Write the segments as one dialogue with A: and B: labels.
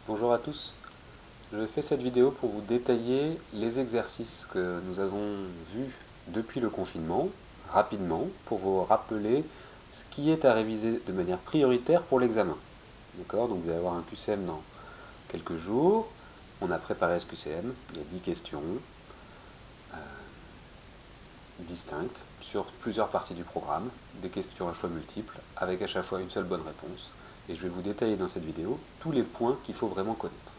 A: Bonjour à tous, je fais cette vidéo pour vous détailler les exercices que nous avons vus depuis le confinement, rapidement, pour vous rappeler ce qui est à réviser de manière prioritaire pour l'examen. D'accord? Donc vous allez avoir un QCM dans quelques jours, on a préparé ce QCM, il y a 10 questions distinctes sur plusieurs parties du programme, des questions à choix multiples, avec à chaque fois une seule bonne réponse, et je vais vous détailler dans cette vidéo tous les points qu'il faut vraiment connaître.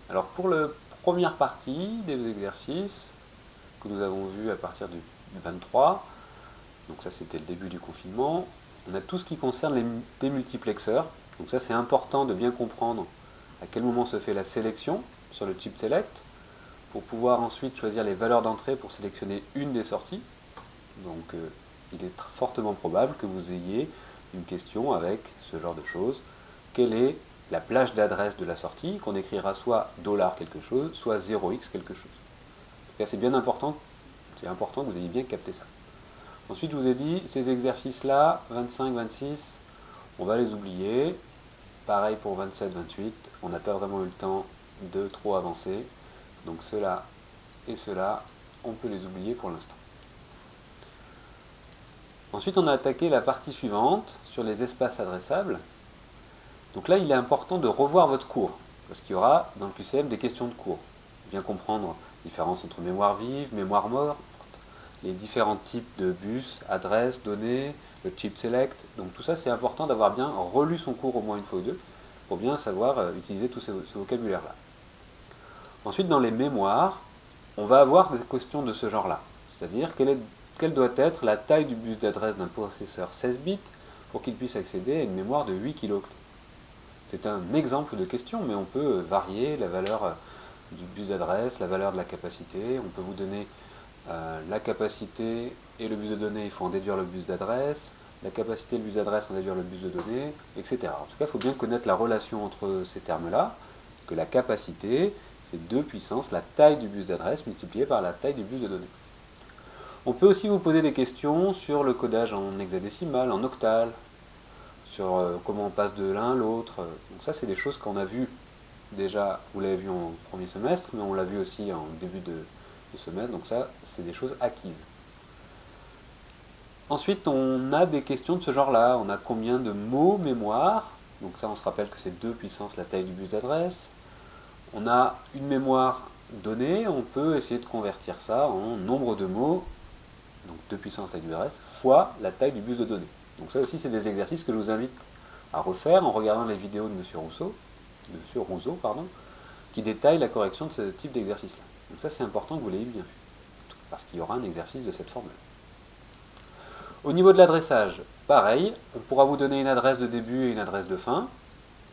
A: Alors pour la première partie des exercices que nous avons vus à partir du 23, donc ça c'était le début du confinement, on a tout ce qui concerne les démultiplexeurs. Donc ça c'est important de bien comprendre à quel moment se fait la sélection sur le chip select pour pouvoir ensuite choisir les valeurs d'entrée pour sélectionner une des sorties. Donc il est fortement probable que vous ayez une question avec ce genre de choses. Quelle est la plage d'adresse de la sortie, qu'on écrira soit $ quelque chose, soit 0x quelque chose. C'est bien important, c'est important que vous ayez bien capté ça. Ensuite, je vous ai dit, ces exercices-là, 25, 26, on va les oublier. Pareil pour 27, 28, on n'a pas vraiment eu le temps de trop avancer. Donc ceux-là et ceux-là, on peut les oublier pour l'instant. Ensuite, on a attaqué la partie suivante sur les espaces adressables. Donc là, il est important de revoir votre cours, parce qu'il y aura dans le QCM des questions de cours. Bien comprendre la différence entre mémoire vive, mémoire morte, les différents types de bus, adresses, données, le chip select. Donc tout ça, c'est important d'avoir bien relu son cours au moins une fois ou deux, pour bien savoir utiliser tout ce vocabulaire-là. Ensuite, dans les mémoires, on va avoir des questions de ce genre-là. C'est-à-dire, quelle doit être la taille du bus d'adresse d'un processeur 16 bits pour qu'il puisse accéder à une mémoire de 8 kilooctets. C'est un exemple de question, mais on peut varier la valeur du bus d'adresse, la valeur de la capacité. On peut vous donner la capacité et le bus de données, il faut en déduire le bus d'adresse. La capacité et le bus d'adresse, en déduire le bus de données, etc. En tout cas, il faut bien connaître la relation entre ces termes-là, que la capacité, c'est 2 puissance la taille du bus d'adresse multipliée par la taille du bus de données. On peut aussi vous poser des questions sur le codage en hexadécimal, en octal, sur comment on passe de l'un à l'autre. Donc ça, c'est des choses qu'on a vues déjà, vous l'avez vu en premier semestre, mais on l'a vu aussi en début de semestre, donc ça, c'est des choses acquises. Ensuite, on a des questions de ce genre-là. On a combien de mots mémoire? Donc ça, on se rappelle que c'est 2 puissance la taille du bus d'adresse. On a une mémoire donnée, on peut essayer de convertir ça en nombre de mots, donc 2 puissance la taille du bus d'adresse, fois la taille du bus de données. Donc ça aussi, c'est des exercices que je vous invite à refaire en regardant les vidéos de M. Rousseau, qui détaillent la correction de ce type d'exercice-là. Donc ça, c'est important que vous l'ayez bien vu, parce qu'il y aura un exercice de cette forme-là. Au niveau de l'adressage, pareil, on pourra vous donner une adresse de début et une adresse de fin,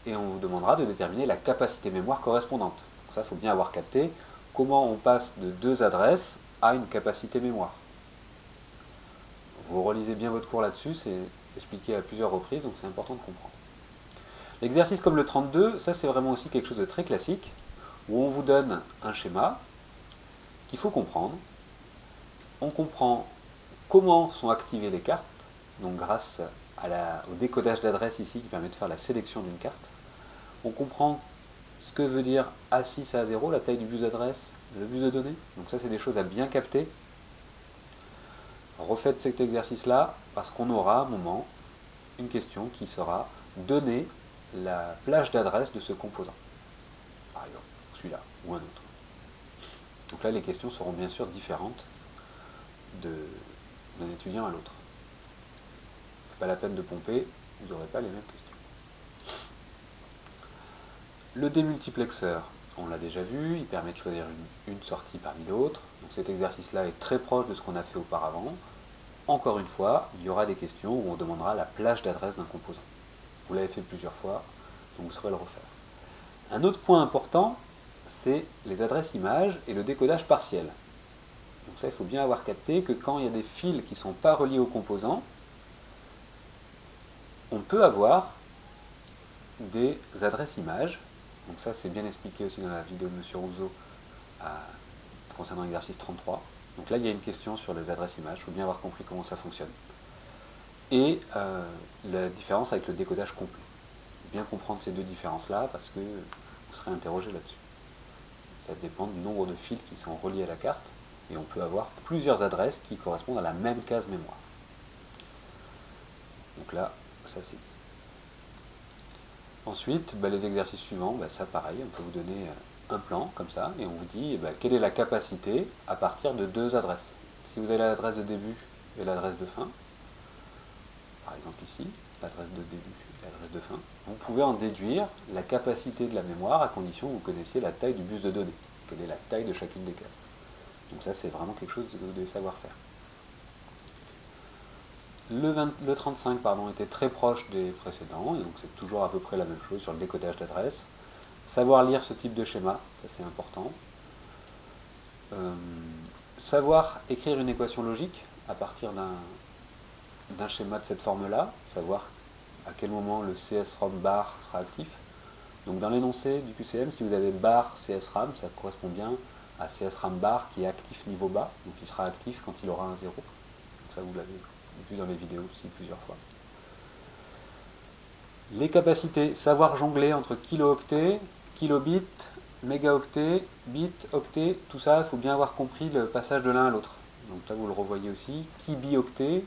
A: et on vous demandera de déterminer la capacité mémoire correspondante. Donc ça, il faut bien avoir capté comment on passe de deux adresses à une capacité mémoire. Vous relisez bien votre cours là-dessus, c'est expliqué à plusieurs reprises, donc c'est important de comprendre. L'exercice comme le 32, ça c'est vraiment aussi quelque chose de très classique, où on vous donne un schéma qu'il faut comprendre. On comprend comment sont activées les cartes, donc grâce au décodage d'adresse ici qui permet de faire la sélection d'une carte. On comprend ce que veut dire A6 à A0, la taille du bus d'adresse, le bus de données. Donc ça, c'est des choses à bien capter. Refaites cet exercice-là parce qu'on aura à un moment une question qui sera donner la plage d'adresse de ce composant. Par exemple, celui-là ou un autre. Donc là, les questions seront bien sûr différentes d'un étudiant à l'autre. C'est pas la peine de pomper, vous n'aurez pas les mêmes questions. Le démultiplexeur, on l'a déjà vu, il permet de choisir une sortie parmi d'autres. Donc cet exercice-là est très proche de ce qu'on a fait auparavant. Encore une fois, il y aura des questions où on demandera la plage d'adresse d'un composant. Vous l'avez fait plusieurs fois, donc vous saurez le refaire. Un autre point important, c'est les adresses images et le décodage partiel. Donc ça, il faut bien avoir capté que quand il y a des fils qui ne sont pas reliés aux composants, on peut avoir des adresses images. Donc ça, c'est bien expliqué aussi dans la vidéo de M. Rousseau concernant l'exercice 33. Donc là, il y a une question sur les adresses images. Il faut bien avoir compris comment ça fonctionne. Et la différence avec le décodage complet. bien comprendre ces deux différences-là parce que vous serez interrogé là-dessus. Ça dépend du nombre de fils qui sont reliés à la carte, et on peut avoir plusieurs adresses qui correspondent à la même case mémoire. Donc là, ça c'est dit. Ensuite, les exercices suivants, ça pareil, on peut vous donner un plan comme ça, et on vous dit quelle est la capacité à partir de deux adresses. Si vous avez l'adresse de début et l'adresse de fin, par exemple ici, l'adresse de début et l'adresse de fin, vous pouvez en déduire la capacité de la mémoire à condition que vous connaissiez la taille du bus de données, quelle est la taille de chacune des cases. Donc ça c'est vraiment quelque chose que vous devez savoir faire. Le 35 était très proche des précédents, et donc c'est toujours à peu près la même chose sur le décodage d'adresse. Savoir lire ce type de schéma, ça c'est important. Savoir écrire une équation logique à partir d'un schéma de cette forme-là, savoir à quel moment le CSROM bar sera actif. Donc dans l'énoncé du QCM, si vous avez bar CSRAM, ça correspond bien à CSRAM bar qui est actif niveau bas, donc il sera actif quand il aura un 0. Donc ça vous l'avez vu dans les vidéos aussi plusieurs fois. Les capacités, savoir jongler entre kilooctets, kilobits, mégaoctets, bits, octets, tout ça, il faut bien avoir compris le passage de l'un à l'autre. Donc là vous le revoyez aussi, kibioctet.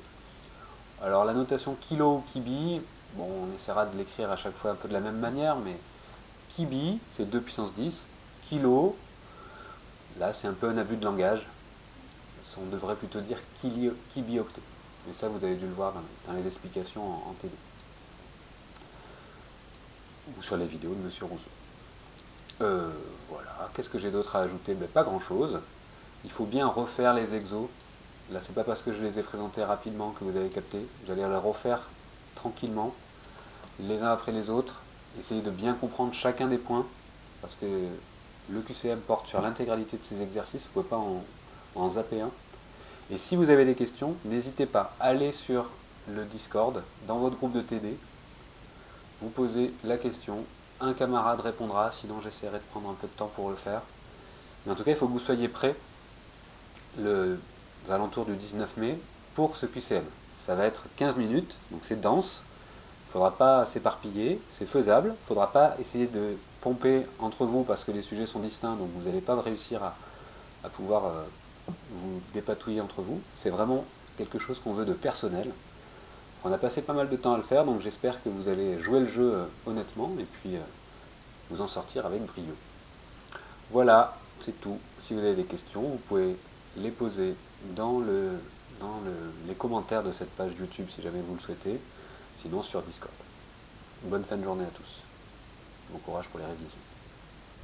A: Alors la notation kilo ou kibi, bon on essaiera de l'écrire à chaque fois un peu de la même manière, mais kibi c'est 2 puissance 10, kilo, là c'est un peu un abus de langage, on devrait plutôt dire kibioctet. Mais ça vous avez dû le voir dans les explications en télé. Ou sur les vidéos de Monsieur Rousseau. Voilà, qu'est-ce que j'ai d'autre à ajouter? Pas grand chose. Il faut bien refaire les exos. Là c'est pas parce que je les ai présentés rapidement que vous avez capté. Vous allez les refaire tranquillement, les uns après les autres. Essayez de bien comprendre chacun des points, parce que le QCM porte sur l'intégralité de ces exercices, vous ne pouvez pas en zapper un. Et si vous avez des questions, n'hésitez pas, allez sur le Discord, dans votre groupe de TD, vous posez la question, un camarade répondra, sinon j'essaierai de prendre un peu de temps pour le faire. Mais en tout cas, il faut que vous soyez prêts aux alentours du 19 mai pour ce QCM. Ça va être 15 minutes, donc c'est dense. Il ne faudra pas s'éparpiller, c'est faisable. Il ne faudra pas essayer de pomper entre vous parce que les sujets sont distincts, donc vous n'allez pas réussir à pouvoir vous dépatouiller entre vous. C'est vraiment quelque chose qu'on veut de personnel. On a passé pas mal de temps à le faire, donc j'espère que vous allez jouer le jeu honnêtement et puis vous en sortir avec brio. Voilà, c'est tout. Si vous avez des questions, vous pouvez les poser dans les commentaires de cette page YouTube si jamais vous le souhaitez, sinon sur Discord. Bonne fin de journée à tous. Bon courage pour les révisions.